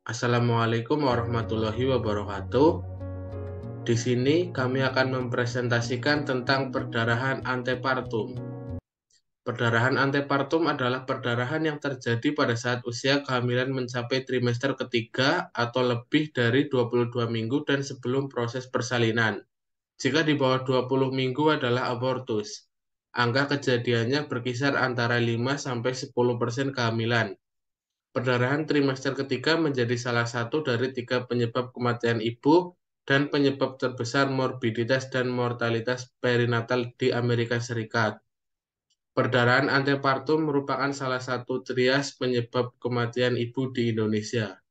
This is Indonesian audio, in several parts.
Assalamualaikum warahmatullahi wabarakatuh. Di sini kami akan mempresentasikan tentang perdarahan antepartum. Perdarahan antepartum adalah perdarahan yang terjadi pada saat usia kehamilan mencapai trimester ketiga atau lebih dari 22 minggu dan sebelum proses persalinan. Jika di bawah 20 minggu adalah abortus. Angka kejadiannya berkisar antara 5-10% kehamilan. Perdarahan trimester ketiga menjadi salah satu dari 3 penyebab kematian ibu dan penyebab terbesar morbiditas dan mortalitas perinatal di Amerika Serikat. Perdarahan antepartum merupakan salah satu trias penyebab kematian ibu di Indonesia.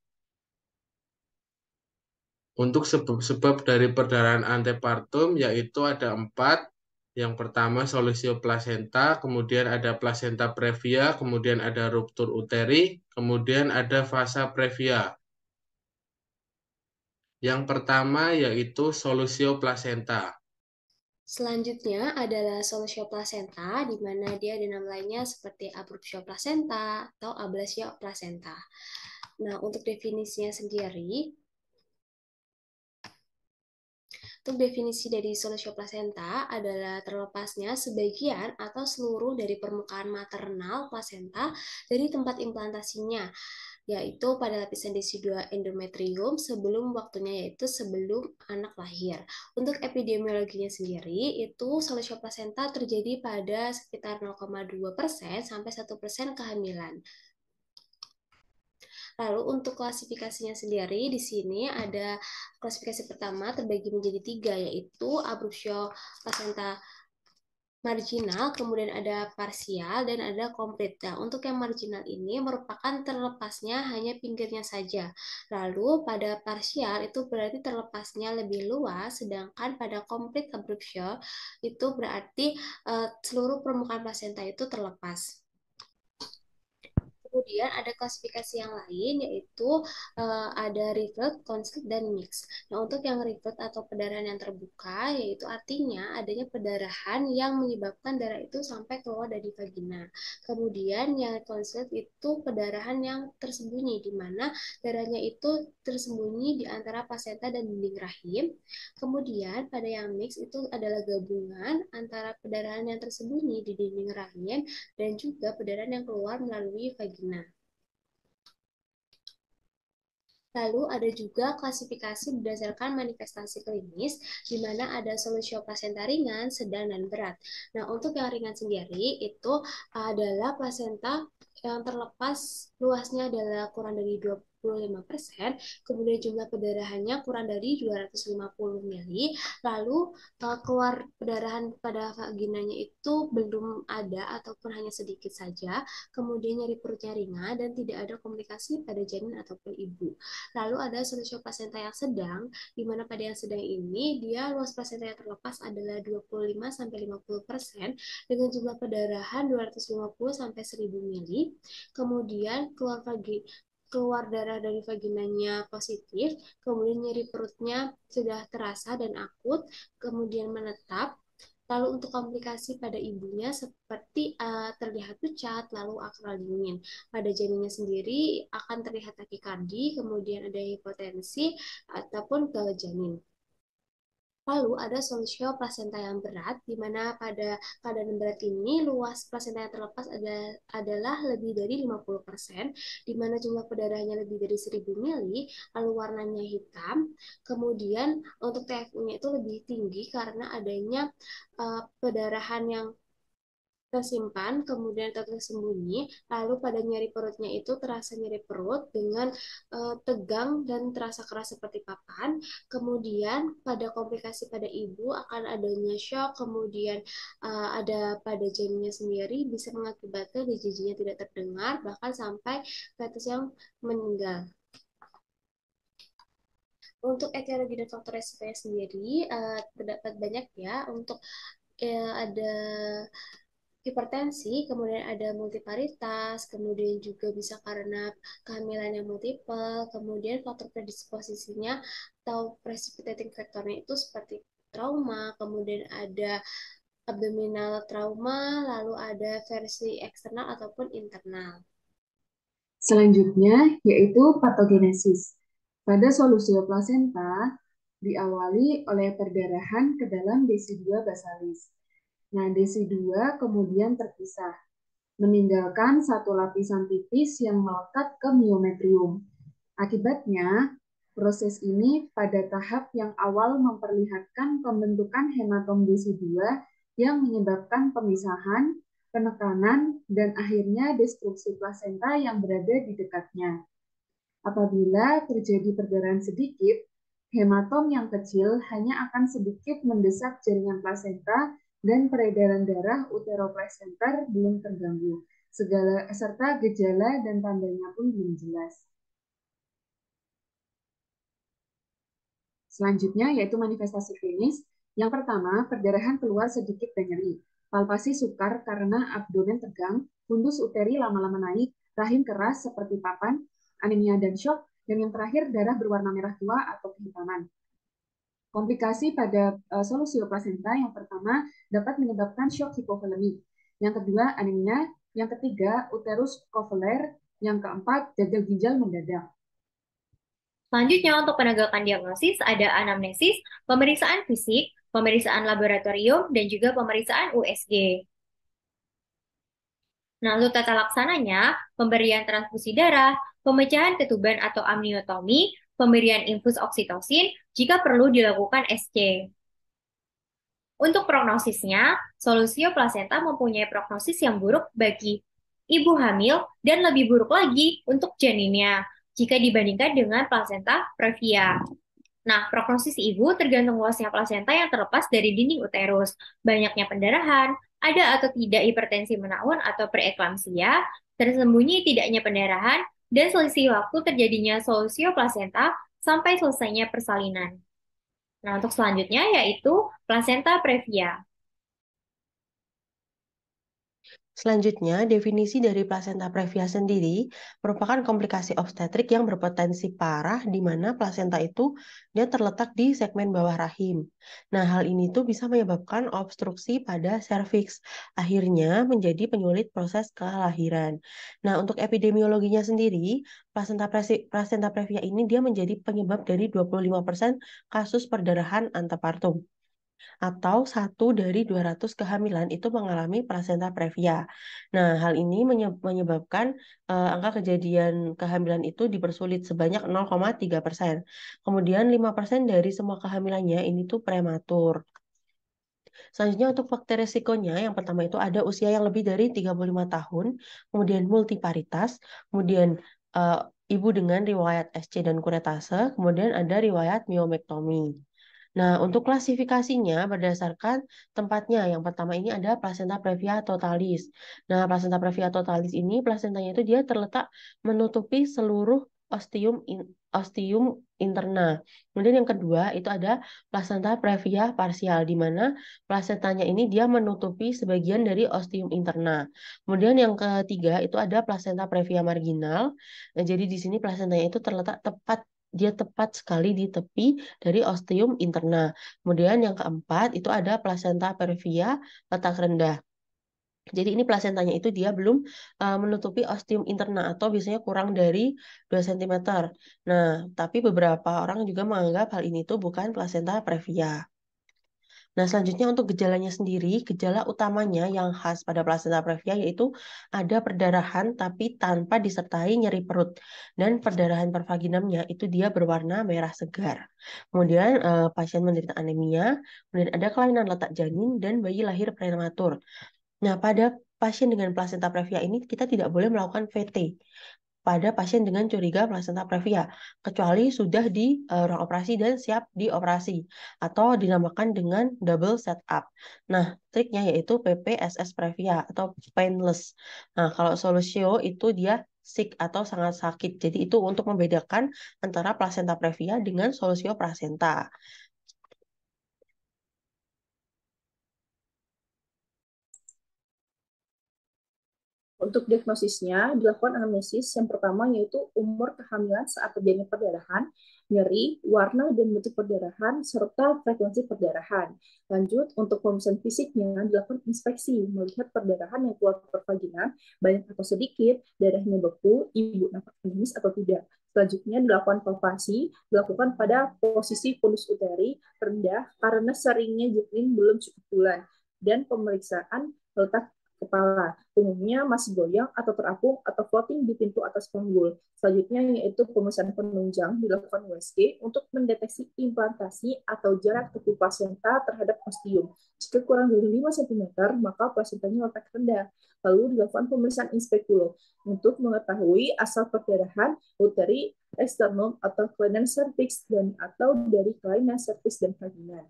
Untuk sebab-sebab dari perdarahan antepartum yaitu ada 4. Yang pertama solusio plasenta, kemudian ada plasenta previa, kemudian ada ruptur uteri, kemudian ada fasa previa. Yang pertama yaitu solusio plasenta. Selanjutnya adalah solusio plasenta, di mana dia ada nama lainnya seperti abruptio plasenta atau ablasio plasenta. Nah, untuk definisinya sendiri, untuk definisi dari solusio plasenta adalah terlepasnya sebagian atau seluruh dari permukaan maternal plasenta dari tempat implantasinya, yaitu pada lapisan desidua endometrium sebelum waktunya, yaitu sebelum anak lahir. Untuk epidemiologinya sendiri, itu solusio plasenta terjadi pada sekitar 0,2% sampai 1% kehamilan. Lalu untuk klasifikasinya sendiri, di sini ada klasifikasi pertama terbagi menjadi 3, yaitu abruptio placenta marginal, kemudian ada parsial, dan ada komplit. Nah, untuk yang marginal ini merupakan terlepasnya hanya pinggirnya saja. Lalu pada parsial itu berarti terlepasnya lebih luas, sedangkan pada komplit abruptio itu berarti seluruh permukaan plasenta itu terlepas. Kemudian ada klasifikasi yang lain yaitu ada revert, constrict, dan mix. Nah, untuk yang revert atau perdarahan yang terbuka yaitu artinya adanya perdarahan yang menyebabkan darah itu sampai keluar dari vagina. Kemudian yang constrict itu perdarahan yang tersembunyi di mana darahnya itu tersembunyi di antara plasenta dan dinding rahim. Kemudian pada yang mix itu adalah gabungan antara perdarahan yang tersembunyi di dinding rahim dan juga perdarahan yang keluar melalui vagina. Lalu ada juga klasifikasi berdasarkan manifestasi klinis, di mana ada solusio plasenta ringan, sedang, dan berat. Nah, untuk yang ringan sendiri itu adalah plasenta yang terlepas luasnya adalah kurang dari 25%, kemudian jumlah perdarahannya kurang dari 250 mili, lalu keluar perdarahan pada vaginanya itu belum ada ataupun hanya sedikit saja, kemudian nyeri perutnya ringan dan tidak ada komplikasi pada janin ataupun ibu. Lalu ada solusio plasenta yang sedang, di mana pada yang sedang ini dia luas plasenta yang terlepas adalah 25-50% dengan jumlah perdarahan 250-1000 mili. Kemudian keluar darah dari vaginanya positif, kemudian nyeri perutnya sudah terasa dan akut, kemudian menetap. Lalu untuk komplikasi pada ibunya seperti terlihat pucat, lalu akral dingin. Pada janinnya sendiri akan terlihat takikardi, kemudian ada hipotensi ataupun gagal janin. Lalu ada solusio plasenta yang berat, di mana pada keadaan berat ini luas plasenta yang terlepas adalah lebih dari 50%, di mana jumlah perdarahannya lebih dari 1000 mili, lalu warnanya hitam. Kemudian untuk TFU-nya itu lebih tinggi karena adanya perdarahan yang tersimpan, kemudian tersembunyi, lalu pada nyeri perutnya itu terasa nyeri perut dengan tegang dan terasa keras seperti papan. Kemudian pada komplikasi pada ibu akan adanya shock, kemudian ada pada janinnya sendiri bisa mengakibatkan jijinya tidak terdengar, bahkan sampai fetus yang meninggal. Untuk etiologi dan faktor resikonya sendiri terdapat banyak ya. Untuk ada hipertensi, kemudian ada multiparitas, kemudian juga bisa karena kehamilan yang multiple, kemudian faktor predisposisinya atau precipitating faktornya itu seperti trauma, kemudian ada abdominal trauma, lalu ada versi eksternal ataupun internal. Selanjutnya yaitu patogenesis. Pada solusio plasenta diawali oleh perdarahan ke dalam desidua basalis. Nah, desidua kemudian terpisah, meninggalkan satu lapisan tipis yang melekat ke miometrium. Akibatnya, proses ini pada tahap yang awal memperlihatkan pembentukan hematom desidua yang menyebabkan pemisahan, penekanan, dan akhirnya destruksi plasenta yang berada di dekatnya. Apabila terjadi perdarahan sedikit, hematom yang kecil hanya akan sedikit mendesak jaringan plasenta dan peredaran darah uteroplasenter belum terganggu. Serta gejala dan tandanya pun belum jelas. Selanjutnya yaitu manifestasi klinis. Yang pertama, perdarahan keluar sedikit dan nyeri. Palpasi sukar karena abdomen tegang, fundus uteri lama-lama naik, rahim keras seperti papan, anemia dan shock, dan yang terakhir darah berwarna merah tua atau kehitaman. Komplikasi pada solusio plasenta yang pertama dapat menyebabkan shock hipovolemi. Yang kedua, anemia. Yang ketiga, uterus kovuler. Yang keempat, gagal ginjal mendadak. Selanjutnya untuk penegakan diagnosis ada anamnesis, pemeriksaan fisik, pemeriksaan laboratorium, dan juga pemeriksaan USG. Nah, untuk tata laksananya, pemberian transfusi darah, pemecahan ketuban atau amniotomi, pemberian infus oksitosin, jika perlu dilakukan SC. Untuk prognosisnya, solusio plasenta mempunyai prognosis yang buruk bagi ibu hamil dan lebih buruk lagi untuk janinnya jika dibandingkan dengan plasenta previa. Nah, prognosis ibu tergantung luasnya plasenta yang terlepas dari dinding uterus, banyaknya pendarahan, ada atau tidak hipertensi menaun atau preeklamsia, tersembunyi tidaknya pendarahan, dan selisih waktu terjadinya solusio plasenta sampai selesainya persalinan. Nah, untuk selanjutnya yaitu plasenta previa. Selanjutnya, definisi dari plasenta previa sendiri merupakan komplikasi obstetrik yang berpotensi parah di mana plasenta itu dia terletak di segmen bawah rahim. Nah, hal ini tuh bisa menyebabkan obstruksi pada serviks, akhirnya menjadi penyulit proses kelahiran. Nah, untuk epidemiologinya sendiri, plasenta previa ini dia menjadi penyebab dari 25% kasus perdarahan antepartum, atau 1 dari 200 kehamilan itu mengalami plasenta previa. Nah, hal ini menyebabkan angka kejadian kehamilan itu dipersulit sebanyak 0,3%. Kemudian 5% dari semua kehamilannya ini tuh prematur. Selanjutnya untuk faktor resikonya, yang pertama itu ada usia yang lebih dari 35 tahun, kemudian multiparitas, kemudian uh, ibu dengan riwayat SC dan kuretase, kemudian ada riwayat miomektomi. Nah, untuk klasifikasinya berdasarkan tempatnya, yang pertama ini ada plasenta previa totalis. Nah, plasenta previa totalis ini plasentanya itu dia terletak menutupi seluruh ostium interna. Kemudian yang kedua itu ada plasenta previa parsial, di mana plasentanya ini dia menutupi sebagian dari ostium interna. Kemudian yang ketiga itu ada plasenta previa marginal. Nah, jadi di sini plasentanya itu terletak tepat sekali di tepi dari ostium interna. Kemudian yang keempat itu ada plasenta previa letak rendah. Jadi ini plasentanya itu dia belum menutupi ostium interna atau biasanya kurang dari 2 cm. Nah, tapi beberapa orang juga menganggap hal ini tuh bukan plasenta previa. Nah, selanjutnya untuk gejalanya sendiri, gejala utamanya yang khas pada plasenta previa yaitu ada perdarahan tapi tanpa disertai nyeri perut. Dan perdarahan pervaginamnya itu dia berwarna merah segar. Kemudian pasien menderita anemia, kemudian ada kelainan letak janin dan bayi lahir prematur. Nah, pada pasien dengan plasenta previa ini kita tidak boleh melakukan VT pada pasien dengan curiga plasenta previa, kecuali sudah di ruang operasi dan siap dioperasi, atau dinamakan dengan double setup. Nah, triknya yaitu PPSS previa atau painless. Nah, kalau solusio itu dia sick atau sangat sakit. Jadi itu untuk membedakan antara plasenta previa dengan solusio plasenta. Untuk diagnosisnya dilakukan anamnesis yang pertama yaitu umur kehamilan saat terjadi perdarahan, nyeri, warna dan bentuk perdarahan, serta frekuensi perdarahan. Lanjut, untuk pemeriksaan fisiknya dilakukan inspeksi, melihat perdarahan yang keluar per vagina, banyak atau sedikit, darahnya beku, ibu nampak menangis atau tidak. Selanjutnya dilakukan palpasi, dilakukan pada posisi fundus uteri rendah karena seringnya janin belum cukup bulan, dan pemeriksaan letak kepala. Umumnya masih goyang atau terapung atau floating di pintu atas panggul. Selanjutnya yaitu pemeriksaan penunjang dilakukan USG untuk mendeteksi implantasi atau jarak tepi plasenta terhadap ostium. Jika kurang dari 5 cm, maka plasentanya letak rendah. Lalu dilakukan pemeriksaan inspekulo untuk mengetahui asal perdarahan uteri eksternum atau kelainan cervix dan atau dari kelainan cervix dan vagina.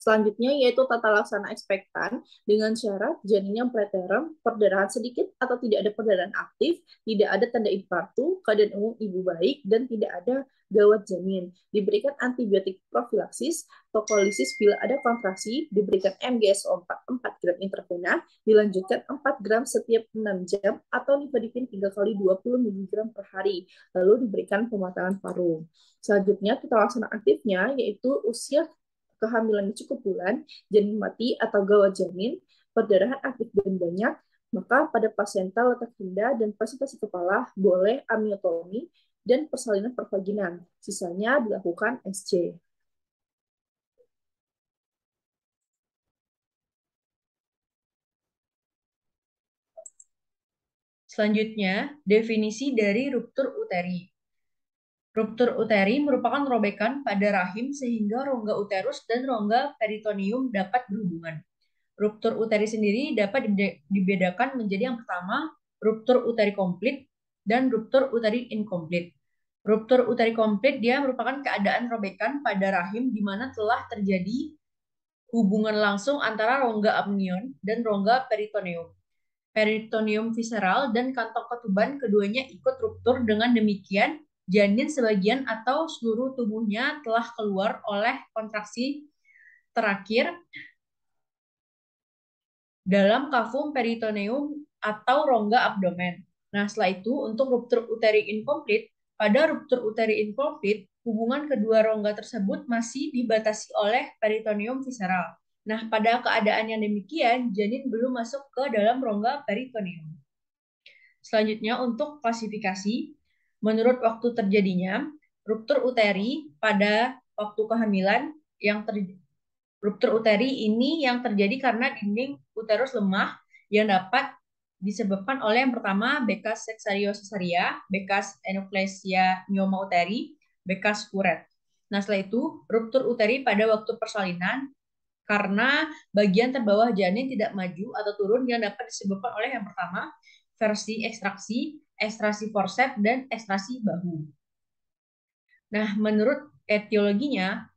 Selanjutnya yaitu tata laksana ekspektan dengan syarat janinnya preterm, perdarahan sedikit atau tidak ada perdarahan aktif, tidak ada tanda infartu, keadaan umum ibu baik, dan tidak ada gawat janin. Diberikan antibiotik profilaksis, tokolisis bila ada kontraksi, diberikan MGSO 4 gram intravena, dilanjutkan 4 gram setiap 6 jam atau nifedipin 3 kali 20 mg per hari, lalu diberikan pematangan paru. Selanjutnya tata laksana aktifnya yaitu usia kehamilan cukup bulan, janin mati atau gawat janin, perdarahan aktif dan banyak, maka pada plasenta letak rendah dan presentasi kepala boleh amniotomi dan persalinan pervaginan. Sisanya dilakukan SC. Selanjutnya, definisi dari ruptur uteri. Ruptur uteri merupakan robekan pada rahim sehingga rongga uterus dan rongga peritoneum dapat berhubungan. Ruptur uteri sendiri dapat dibedakan menjadi yang pertama, ruptur uteri komplit dan ruptur uteri inkomplit. Ruptur uteri komplit dia merupakan keadaan robekan pada rahim di mana telah terjadi hubungan langsung antara rongga amnion dan rongga peritoneum. Peritoneum visceral dan kantong ketuban keduanya ikut ruptur. Dengan demikian, janin sebagian atau seluruh tubuhnya telah keluar oleh kontraksi terakhir dalam kavum peritoneum atau rongga abdomen. Nah, setelah itu untuk ruptur uteri inkomplit, pada ruptur uteri inkomplit, hubungan kedua rongga tersebut masih dibatasi oleh peritoneum visceral. Nah, pada keadaan yang demikian, janin belum masuk ke dalam rongga peritoneum. Selanjutnya untuk klasifikasi, menurut waktu terjadinya, ruptur uteri pada waktu kehamilan ruptur uteri ini yang terjadi karena dinding uterus lemah yang dapat disebabkan oleh yang pertama bekas seksariocesaria, bekas enuklesia myoma uteri, bekas kuret. Nah, setelah itu ruptur uteri pada waktu persalinan karena bagian terbawah janin tidak maju atau turun yang dapat disebabkan oleh yang pertama versi ekstraksi, ekstrasi forceps, dan ekstrasi bahu. Nah, menurut etiologinya,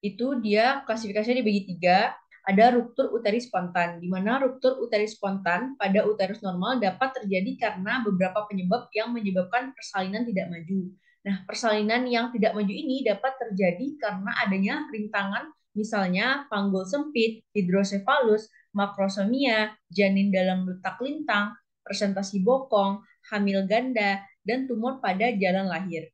itu dia klasifikasinya dibagi 3. Ada ruptur uteri spontan, di mana ruptur uteri spontan pada uterus normal dapat terjadi karena beberapa penyebab yang menyebabkan persalinan tidak maju. Nah, persalinan yang tidak maju ini dapat terjadi karena adanya rintangan, misalnya panggul sempit, hidrosefalus, makrosomia, janin dalam letak lintang, presentasi bokong, hamil ganda, dan tumor pada jalan lahir.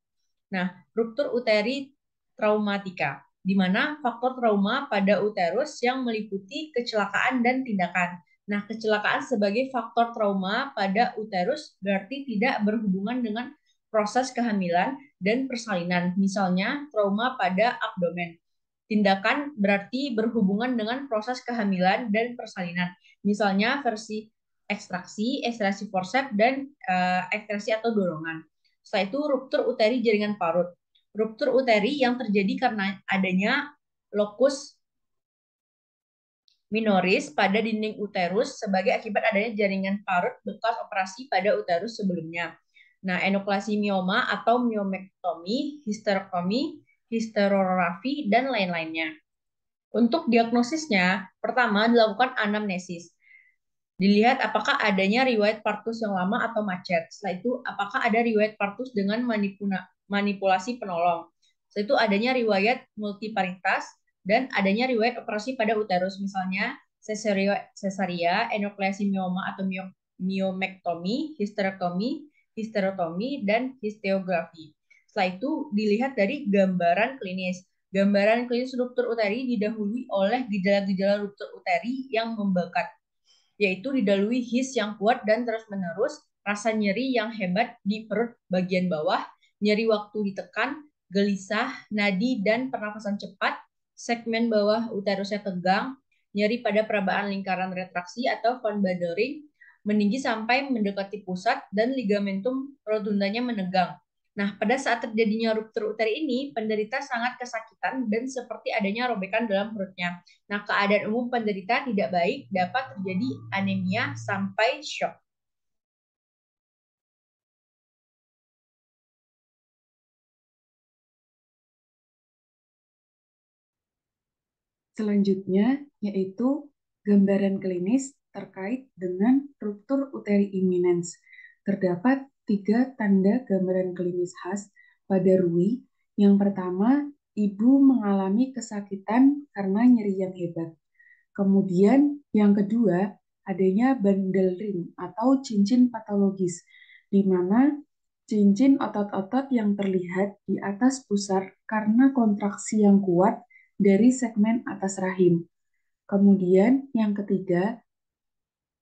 Nah, ruptur uteri traumatika, di mana faktor trauma pada uterus yang meliputi kecelakaan dan tindakan. Nah, kecelakaan sebagai faktor trauma pada uterus berarti tidak berhubungan dengan proses kehamilan dan persalinan, misalnya trauma pada abdomen. Tindakan berarti berhubungan dengan proses kehamilan dan persalinan, misalnya versi ekstraksi, ekstrasi forceps, dan ekstrasi atau dorongan. Setelah itu ruptur uteri jaringan parut. Ruptur uteri yang terjadi karena adanya locus minoris pada dinding uterus sebagai akibat adanya jaringan parut bekas operasi pada uterus sebelumnya. Nah, enuklasi mioma atau miomektomi, histerektomi, histerografi, dan lain-lainnya. Untuk diagnosisnya, pertama dilakukan anamnesis. Dilihat apakah adanya riwayat partus yang lama atau macet. Setelah itu, apakah ada riwayat partus dengan manipulasi penolong. Setelah itu, adanya riwayat multiparitas dan adanya riwayat operasi pada uterus, misalnya cesaria, enukleasi mioma atau miomektomi, histerotomi, dan histeografi. Setelah itu dilihat dari gambaran klinis. Gambaran klinis ruptur uteri didahului oleh gejala-gejala ruptur uteri yang membekat, yaitu didahului his yang kuat dan terus-menerus, rasa nyeri yang hebat di perut bagian bawah, nyeri waktu ditekan, gelisah, nadi dan pernafasan cepat, segmen bawah uterusnya tegang, nyeri pada perabaan lingkaran retraksi atau von Badering, meninggi sampai mendekati pusat, dan ligamentum rotundanya menegang. Nah, pada saat terjadinya ruptur uteri ini, penderita sangat kesakitan dan seperti adanya robekan dalam perutnya. Nah, keadaan umum penderita tidak baik, dapat terjadi anemia sampai shock. Selanjutnya yaitu gambaran klinis terkait dengan ruptur uteri imminens. Terdapat 3 tanda gambaran klinis khas pada RUI. Yang pertama, ibu mengalami kesakitan karena nyeri yang hebat. Kemudian yang kedua, adanya bundle ring atau cincin patologis, di mana cincin otot-otot yang terlihat di atas pusar karena kontraksi yang kuat dari segmen atas rahim. Kemudian yang ketiga,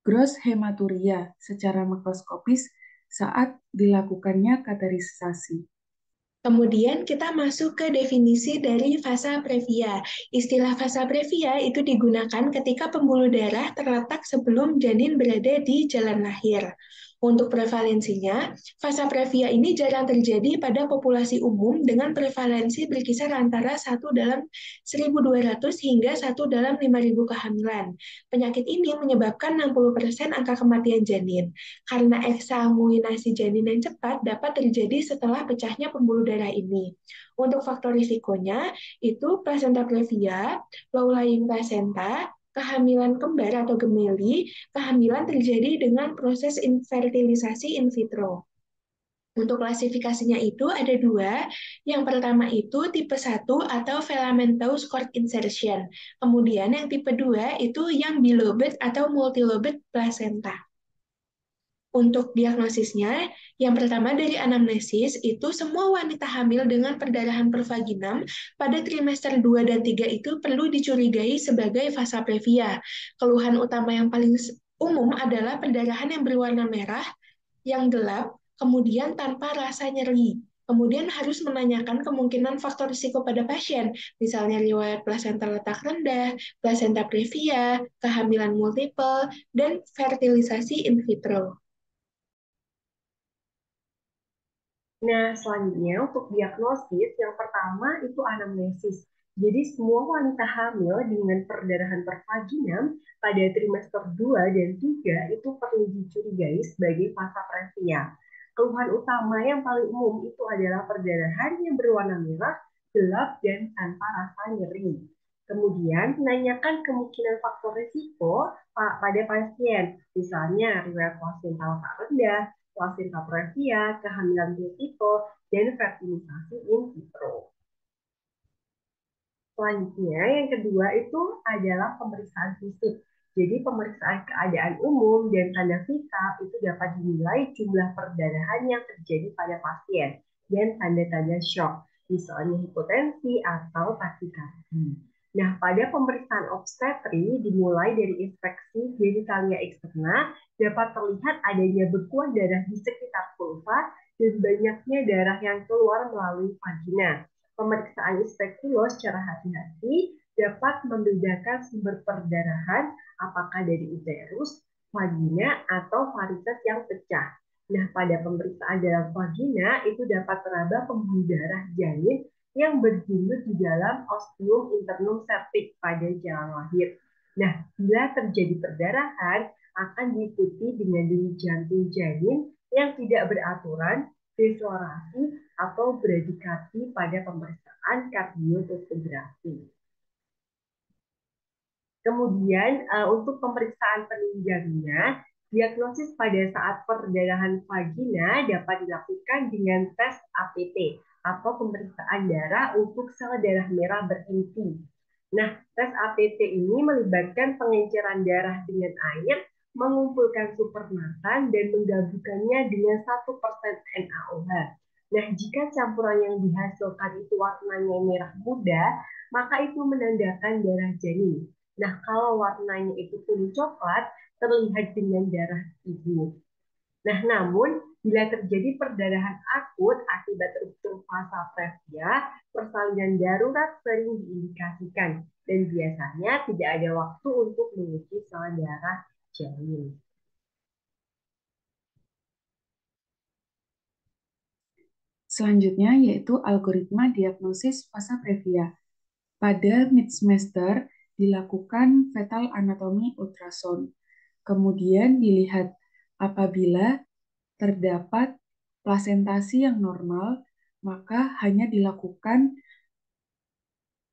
gross hematuria secara makroskopis saat dilakukannya kateterisasi. Kemudian kita masuk ke definisi dari fasa previa. Istilah fasa previa itu digunakan ketika pembuluh darah terletak sebelum janin berada di jalan lahir. Untuk prevalensinya, fasa previa ini jarang terjadi pada populasi umum dengan prevalensi berkisar antara 1 dalam 1.200 hingga 1 dalam 5.000 kehamilan. Penyakit ini menyebabkan 60% angka kematian janin. Karena eksanguinasi janin yang cepat dapat terjadi setelah pecahnya pembuluh darah ini. Untuk faktor risikonya itu plasenta previa, low-lying placenta, kehamilan kembar atau gemeli, kehamilan terjadi dengan proses infertilisasi in vitro. Untuk klasifikasinya itu ada 2. Yang pertama itu tipe 1 atau filamentous cord insertion. Kemudian yang tipe 2 itu yang bilobed atau multilobed placenta. Untuk diagnosisnya, yang pertama dari anamnesis itu semua wanita hamil dengan perdarahan pervaginam pada trimester 2 dan 3 itu perlu dicurigai sebagai fasa previa. Keluhan utama yang paling umum adalah perdarahan yang berwarna merah, yang gelap, kemudian tanpa rasa nyeri. Kemudian harus menanyakan kemungkinan faktor risiko pada pasien, misalnya riwayat plasenta letak rendah, plasenta previa, kehamilan multiple, dan fertilisasi in vitro. Nah, selanjutnya untuk diagnosis, yang pertama itu anamnesis. Jadi semua wanita hamil dengan perdarahan pervaginam pada trimester 2 dan 3 itu perlu dicurigai sebagai fasa previa. Keluhan utama yang paling umum itu adalah perdarahan yang berwarna merah, gelap, dan tanpa rasa nyeri. Kemudian, menanyakan kemungkinan faktor risiko pada pasien, misalnya riwayat plasenta letak rendah, plasenta previa, kehamilan multiple, dan fertilisasi in vitro. Selanjutnya, yang kedua itu adalah pemeriksaan fisik. Jadi pemeriksaan keadaan umum dan tanda vital itu dapat dinilai jumlah perdarahan yang terjadi pada pasien dan tanda-tanda shock, misalnya hipotensi atau takikardi. Nah, pada pemeriksaan obstetri dimulai dari inspeksi genitalia eksterna, dapat terlihat adanya bekuan darah di sekitar vulva dan banyaknya darah yang keluar melalui vagina. Pemeriksaan inspektio secara hati-hati dapat membedakan sumber perdarahan apakah dari uterus, vagina, atau varises yang pecah. Nah, pada pemeriksaan dalam vagina itu dapat teraba pembuluh darah janin yang berjumlah di dalam ostium internum septic pada jalan lahir. Nah, bila terjadi perdarahan, akan diikuti dengan denyut jantung janin yang tidak beraturan, deslorasi, atau bradikardie pada pemeriksaan kardiotomografi. Kemudian, untuk pemeriksaan penunjangnya, diagnosis pada saat perdarahan vagina dapat dilakukan dengan tes APT, atau pemeriksaan darah untuk sel darah merah berinti. Nah, tes ATT ini melibatkan pengenceran darah dengan air, mengumpulkan supernatant dan menggabungkannya dengan 1% NaOH. Nah, jika campuran yang dihasilkan itu warnanya merah muda, maka itu menandakan darah janin. Nah, kalau warnanya itu kuning coklat, terlihat dengan darah ibu. Nah, namun bila terjadi perdarahan akut akibat ruptur fasa previa, persalinan darurat sering diindikasikan dan biasanya tidak ada waktu untuk menguji sel darah janin. Selanjutnya yaitu algoritma diagnosis fasa previa. Pada mid-semester dilakukan fetal anatomy ultrasound. Kemudian dilihat apabila terdapat plasentasi yang normal, maka hanya dilakukan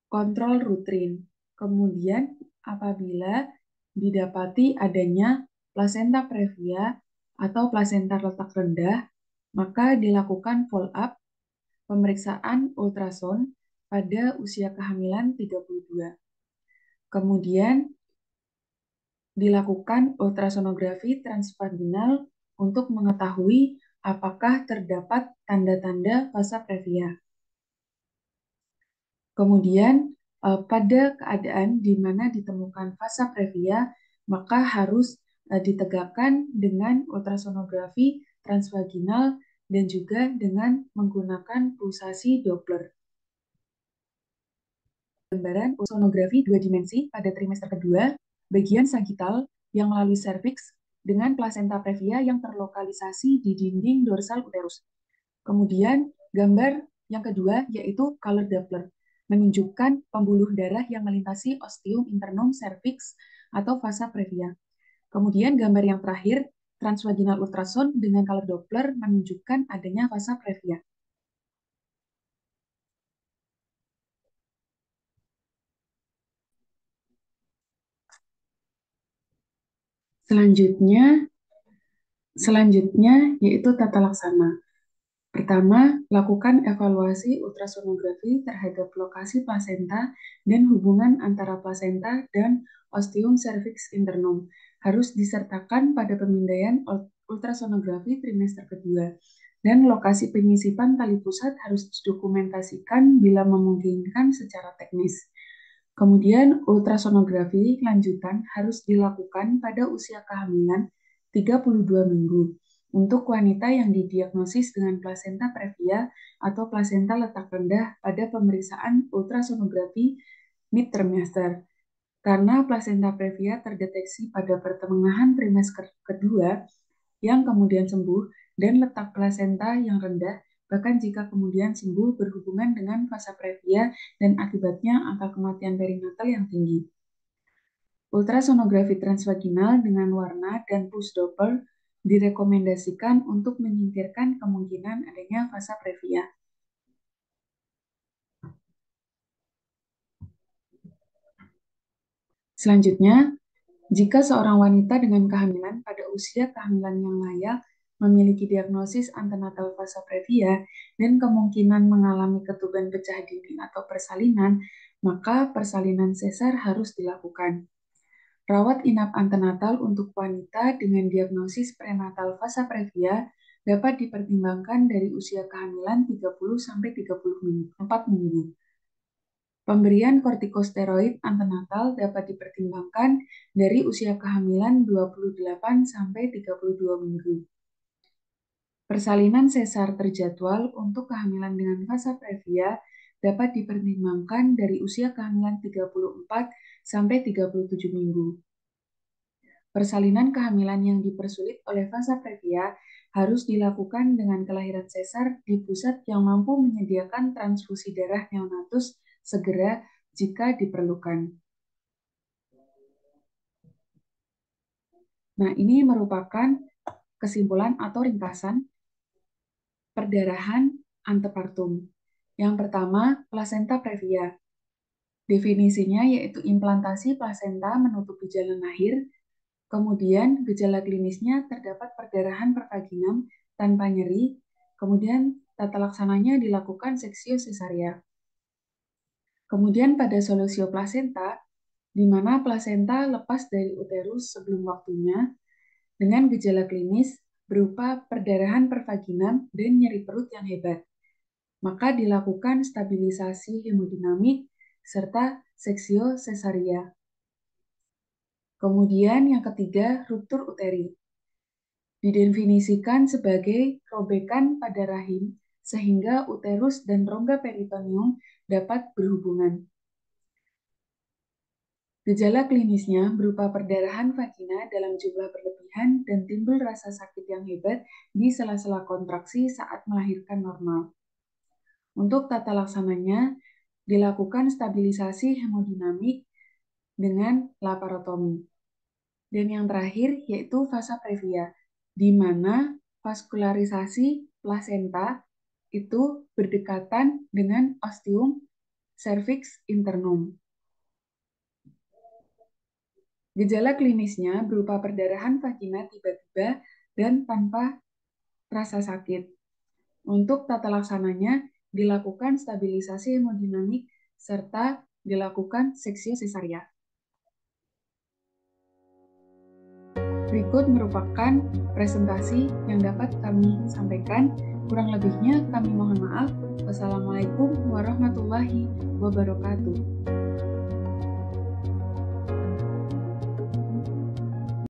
kontrol rutin. Kemudian apabila didapati adanya plasenta previa atau plasenta letak rendah, maka dilakukan follow-up pemeriksaan ultrasound pada usia kehamilan 32. Kemudian dilakukan ultrasonografi transvaginal untuk mengetahui apakah terdapat tanda-tanda fasa previa. Kemudian pada keadaan di mana ditemukan fasa previa, maka harus ditegakkan dengan ultrasonografi transvaginal dan juga dengan menggunakan pulsasi Doppler. Gambaran ultrasonografi 2 dimensi pada trimester kedua, bagian sagittal yang melalui serviks dengan plasenta previa yang terlokalisasi di dinding dorsal uterus. Kemudian gambar yang kedua yaitu color Doppler, menunjukkan pembuluh darah yang melintasi ostium internum cervix atau fasa previa. Kemudian gambar yang terakhir, transvaginal ultrasound dengan color Doppler menunjukkan adanya fasa previa. Selanjutnya yaitu tata laksana. Pertama, lakukan evaluasi ultrasonografi terhadap lokasi plasenta dan hubungan antara plasenta dan ostium cervix internum. Harus disertakan pada pemindaian ultrasonografi trimester kedua. Dan lokasi penyisipan tali pusat harus didokumentasikan bila memungkinkan secara teknis. Kemudian ultrasonografi lanjutan harus dilakukan pada usia kehamilan 32 minggu untuk wanita yang didiagnosis dengan plasenta previa atau plasenta letak rendah pada pemeriksaan ultrasonografi mid-trimester. Karena plasenta previa terdeteksi pada pertengahan trimester kedua yang kemudian sembuh dan letak plasenta yang rendah, bahkan jika kemudian sembuh berhubungan dengan fasa previa dan akibatnya angka kematian perinatal yang tinggi. Ultrasonografi transvaginal dengan warna dan pulse Doppler direkomendasikan untuk menyingkirkan kemungkinan adanya fasa previa. Selanjutnya, jika seorang wanita dengan kehamilan pada usia kehamilan yang layak memiliki diagnosis antenatal fasa previa dan kemungkinan mengalami ketuban pecah dini atau persalinan, maka persalinan sesar harus dilakukan. Rawat inap antenatal untuk wanita dengan diagnosis prenatal fasa previa dapat dipertimbangkan dari usia kehamilan 30-34 minggu. Pemberian kortikosteroid antenatal dapat dipertimbangkan dari usia kehamilan 28-32 minggu. Persalinan sesar terjadwal untuk kehamilan dengan fasa previa dapat dipertimbangkan dari usia kehamilan 34-37 minggu. Persalinan kehamilan yang dipersulit oleh fasa previa harus dilakukan dengan kelahiran sesar di pusat yang mampu menyediakan transfusi darah neonatus segera jika diperlukan. Nah, ini merupakan kesimpulan atau ringkasan perdarahan antepartum. Yang pertama, plasenta previa. Definisinya yaitu implantasi plasenta menutupi jalan lahir. Kemudian gejala klinisnya terdapat perdarahan pervaginam tanpa nyeri. Kemudian tata laksananya dilakukan seksio sesaria. Kemudian pada solusio plasenta, di mana plasenta lepas dari uterus sebelum waktunya dengan gejala klinis berupa perdarahan pervaginam dan nyeri perut yang hebat. Maka dilakukan stabilisasi hemodinamik serta seksio sesaria. Kemudian yang ketiga, ruptur uteri. Didefinisikan sebagai robekan pada rahim sehingga uterus dan rongga peritoneum dapat berhubungan. Gejala klinisnya berupa perdarahan vagina dalam jumlah berlebihan dan timbul rasa sakit yang hebat di sela-sela kontraksi saat melahirkan normal. Untuk tata laksananya, dilakukan stabilisasi hemodinamik dengan laparotomi. Dan yang terakhir yaitu fasa previa, di mana vaskularisasi plasenta itu berdekatan dengan ostium cervix internum. Gejala klinisnya berupa perdarahan vagina tiba-tiba dan tanpa rasa sakit. Untuk tata laksananya, dilakukan stabilisasi hemodinamik serta dilakukan seksio sesaria. Berikut merupakan presentasi yang dapat kami sampaikan. Kurang lebihnya kami mohon maaf. Wassalamualaikum warahmatullahi wabarakatuh.